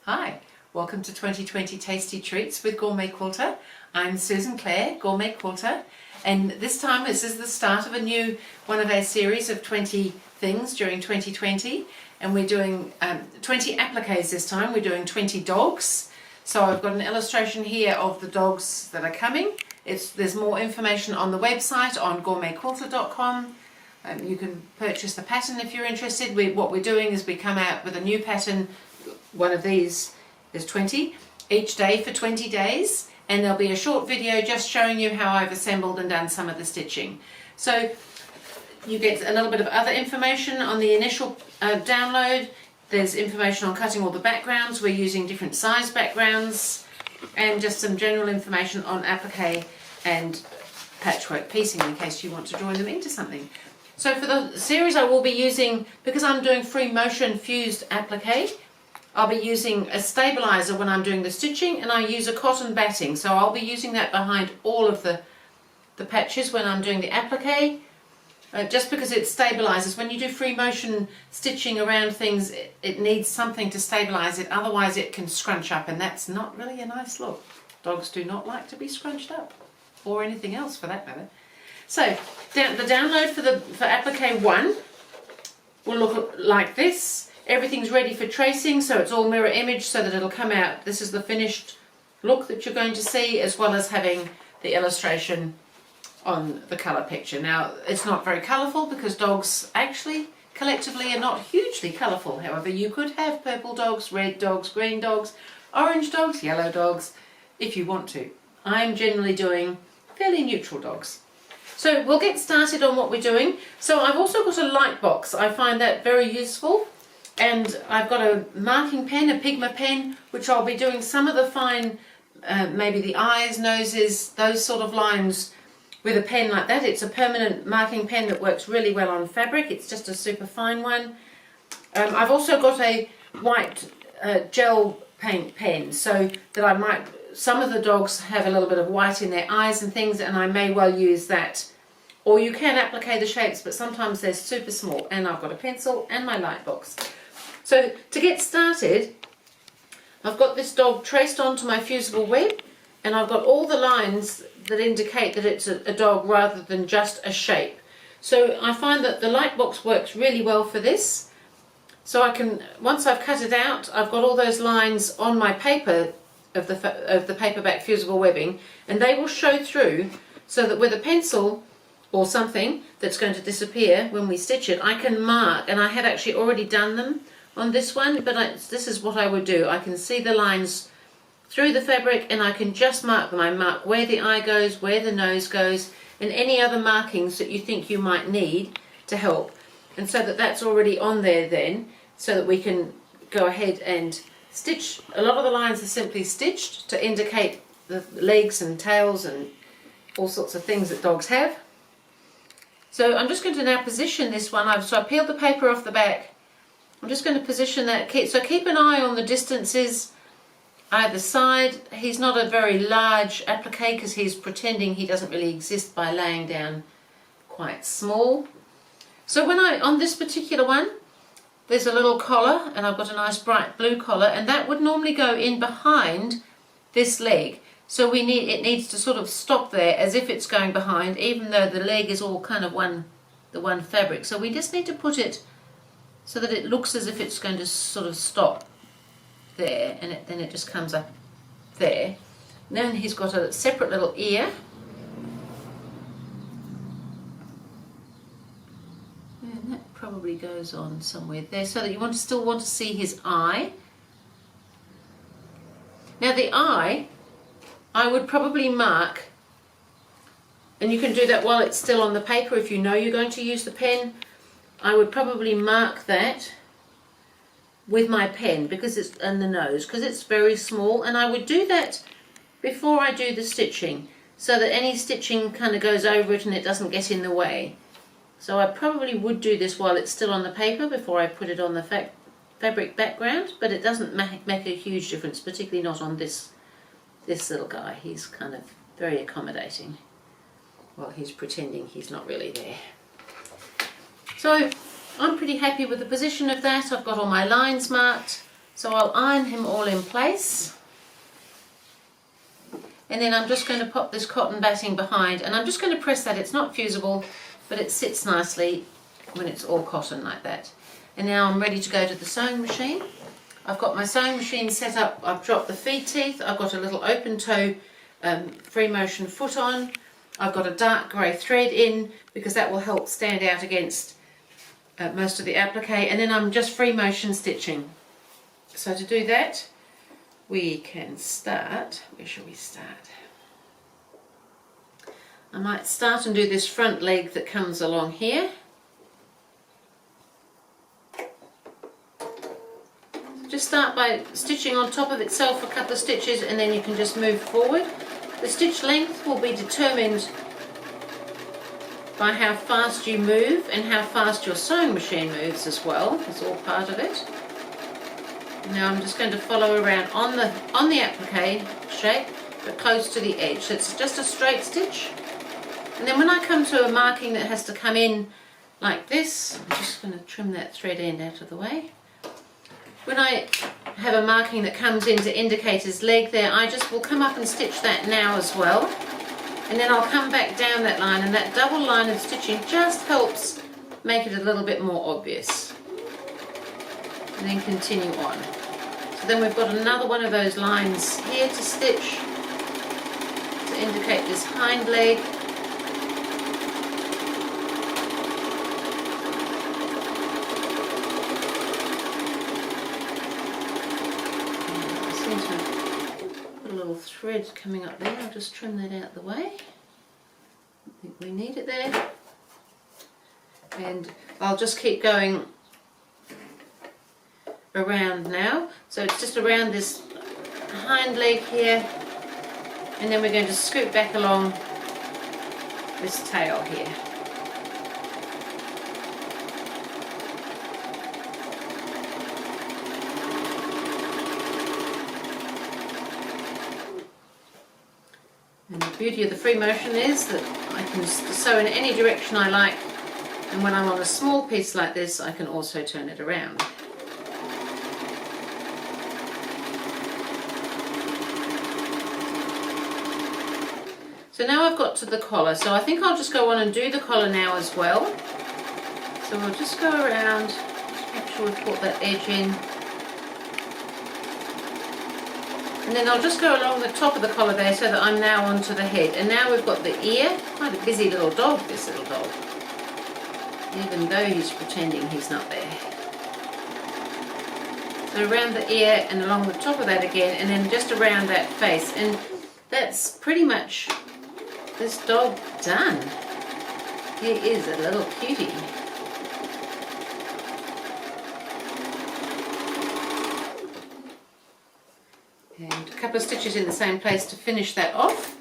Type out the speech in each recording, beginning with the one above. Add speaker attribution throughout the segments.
Speaker 1: Hi, welcome to 2020 Tasty Treats with GourmetQuilter. I'm Susan Clare, GourmetQuilter, and this is the start of a new one of our series of 20 things during 2020, and we're doing 20 appliques this time. We're doing 20 dogs. So I've got an illustration here of the dogs that are coming. There's more information on the website on GourmetQuilter.com. You can purchase the pattern if you're interested. What we're doing is we come out with a new pattern. One of these is 20 each day for 20 days, and there'll be a short video just showing you how I've assembled and done some of the stitching. So you get a little bit of other information on the initial download. There's information on cutting all the backgrounds. We're using different size backgrounds, and just some general information on applique and patchwork piecing in case you want to join them into something. So for the series I will be using, because I'm doing free motion fused applique, I'll be using a stabilizer when I'm doing the stitching, and I use a cotton batting, so I'll be using that behind all of the patches when I'm doing the applique, just because it stabilizes. When you do free motion stitching around things, it needs something to stabilize it, otherwise it can scrunch up, and that's not really a nice look. Dogs do not like to be scrunched up, or anything else for that matter. So the download for applique 1 will look like this. Everything's ready for tracing, so it's all mirror image so that it'll come out. This is the finished look that you're going to see, as well as having the illustration on the colour picture. Now, it's not very colourful because dogs actually collectively are not hugely colourful. However, you could have purple dogs, red dogs, green dogs, orange dogs, yellow dogs, if you want to. I'm generally doing fairly neutral dogs. So we'll get started on what we're doing. So I've also got a light box. I find that very useful. And I've got a marking pen, a Pigma pen, which I'll be doing some of the fine, maybe the eyes, noses, those sort of lines with a pen like that. It's a permanent marking pen that works really well on fabric. It's just a super fine one. I've also got a white gel paint pen, so that some of the dogs have a little bit of white in their eyes and things, and I may well use that. Or you can applique the shapes, but sometimes they're super small. And I've got a pencil and my light box. So to get started, I've got this dog traced onto my fusible web, and I've got all the lines that indicate that it's a dog rather than just a shape. So I find that the light box works really well for this. So I can, once I've cut it out, I've got all those lines on my paper of the paperback fusible webbing, and they will show through, so that with a pencil or something that's going to disappear when we stitch it, I can mark, and I had actually already done them on this one, but this is what I would do. I can see the lines through the fabric, and I can just mark them. I mark where the eye goes, where the nose goes, and any other markings that you think you might need to help. And so that's already on there then, so that we can go ahead and stitch. A lot of the lines are simply stitched to indicate the legs and tails and all sorts of things that dogs have. So I'm just going to now position this one. So I peeled the paper off the back. I'm just going to position that. So keep an eye on the distances either side. He's not a very large applique because he's pretending he doesn't really exist by laying down quite small. So on this particular one, there's a little collar, and I've got a nice bright blue collar, and that would normally go in behind this leg. So it needs to sort of stop there as if it's going behind, even though the leg is all kind of the one fabric. So we just need to put it so that it looks as if it's going to sort of stop there, and then it just comes up there. And then he's got a separate little ear. And that probably goes on somewhere there, so that you still want to see his eye. Now the eye, I would probably mark, and you can do that while it's still on the paper if you know you're going to use the pen. I would probably mark that with my pen and the nose, because it's very small, and I would do that before I do the stitching, so that any stitching kind of goes over it and it doesn't get in the way. So I probably would do this while it's still on the paper before I put it on the fabric background, but it doesn't make a huge difference, particularly not on this little guy. He's kind of very accommodating while he's pretending he's not really there. So I'm pretty happy with the position of that. I've got all my lines marked. So I'll iron him all in place. And then I'm just going to pop this cotton batting behind, and I'm just going to press that. It's not fusible, but it sits nicely when it's all cotton like that. And now I'm ready to go to the sewing machine. I've got my sewing machine set up. I've dropped the feed teeth. I've got a little open toe free motion foot on. I've got a dark grey thread in because that will help stand out against most of the applique, and then I'm just free motion stitching. So to do that, we can start. Where shall we start? I might start and do this front leg that comes along here. Just start by stitching on top of itself a couple of stitches, and then you can just move forward. The stitch length will be determined by how fast you move and how fast your sewing machine moves as well. It's all part of it. Now I'm just going to follow around on the applique shape, but close to the edge. So it's just a straight stitch. And then when I come to a marking that has to come in like this, I'm just going to trim that thread end out of the way. When I have a marking that comes in to indicate his leg there, I just will come up and stitch that now as well. And then I'll come back down that line, and that double line of stitching just helps make it a little bit more obvious. And then continue on. So then we've got another one of those lines here to stitch to indicate this hind leg. Thread coming up there. I'll just trim that out of the way. I think we need it there. And I'll just keep going around now. So it's just around this hind leg here, and then we're going to scoot back along this tail here. And the beauty of the free motion is that I can sew in any direction I like, and when I'm on a small piece like this I can also turn it around. So now I've got to the collar, so I think I'll just go on and do the collar now as well. So we'll just go around, just make sure we've got that edge in. And then I'll just go along the top of the collar there so that I'm now onto the head. And now we've got the ear. Quite a busy little dog, this little dog. Even though he's pretending he's not there. So around the ear and along the top of that again, and then just around that face. And that's pretty much this dog done. He is a little cutie. And a couple of stitches in the same place to finish that off,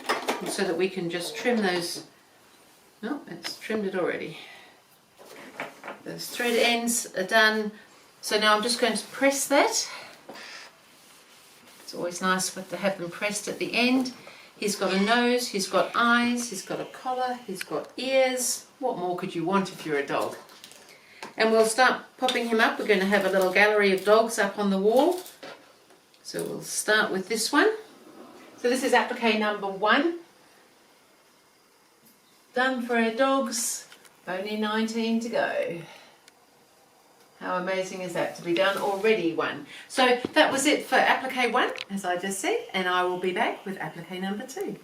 Speaker 1: so that we can just trim those. Oh, it's trimmed it already. Those thread ends are done. So now I'm just going to press that. It's always nice to have them pressed at the end. He's got a nose, he's got eyes, he's got a collar, he's got ears. What more could you want if you're a dog? And we'll start popping him up. We're going to have a little gallery of dogs up on the wall. So we'll start with this one. So this is applique number 1. Done for our dogs. Only 19 to go. How amazing is that to be done already 1. So that was it for applique 1, as I just said, and I will be back with applique number 2.